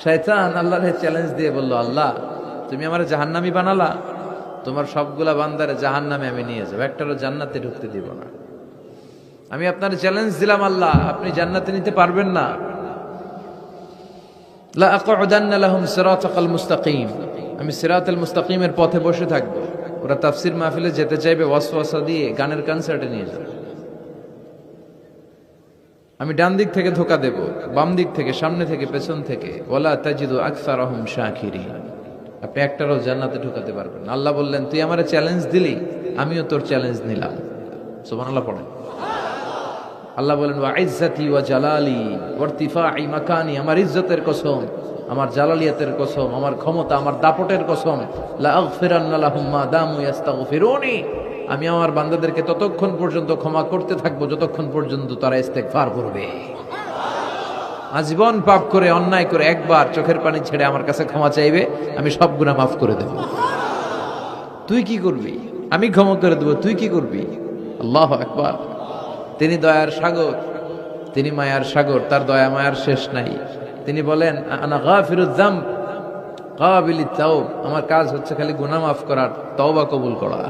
শয়তান আল্লাহরে চ্যালেঞ্জ দিয়ে বলল, আল্লাহ তুমি আমার জাহান্নামী বানালা, তোমার সবগুলা বান্দারে জাহান্নামে আমি নিয়ে যাবো, একটারও জান্নাতে ঢুকতে দিব না। আমি আপনার চ্যালেঞ্জ দিলাম আল্লাহ, আপনি জান্নাতে নিতে পারবেন না। লা আকুদান্না লাহুম সিরাতাকাল মুস্তাকিম, আমি সিরাতাল মুস্তাকিমের পথে বসে থাকবো। ওরা তাফসীর মাহফিলে যেতে চাইবে, ওয়াসওয়াসা দিয়ে গানের কনসার্টে নিয়ে যাবে। আমি ডান দিক থেকে ধোকা দেব, বাম দিক থেকে, সামনে থেকে, পেছন থেকে। ওয়ালা তাজিদু আকসারাহুম শাকিরিন, আপনি একটারও জান্নাতে ঢুকাতে পারবেন না। আল্লাহ বললেন, তুই আমারে চ্যালেঞ্জ দিলি, আমিও তোর চ্যালেঞ্জ নিলাম। সুবহানাল্লাহ পড়েন। আল্লাহ বলেন, ওয়া ইজ্জতি ওয়া জালালি ওয়া ইরতিফাই মাকানি, আমার ইজ্জতের কসম, আমার জালালিয়াতের কসম, আমার ক্ষমতা, আমার দাপটের কসম, লা আগফিরান্না লাহুম মা দামু ইস্তাগফিরুনি, আমি আমার বান্দাদেরকে ততক্ষণ পর্যন্ত ক্ষমা করতে থাকবো যতক্ষণ পর্যন্ত তারা ইস্তেগফার করবে। আজীবন পাপ করে, অন্যায় করে একবার চোখের পানি ছেড়ে আমার কাছে ক্ষমা চাইবে, আমি সব গুনাহ মাফ করে দেব। তুই কি করবি? আমি ক্ষমা করে দেব, তুই কি করবি? আল্লাহু আকবার। তিনি দয়ার সাগর, তিনি মায়ার সাগর, তার দয়া মায়ার শেষ নাই। তিনি বলেন, আনা গাফিরুয যামব কাবিলিত তাওব, আমার কাজ হচ্ছে খালি গুনাহ মাফ করার, তওবা কবুল করা।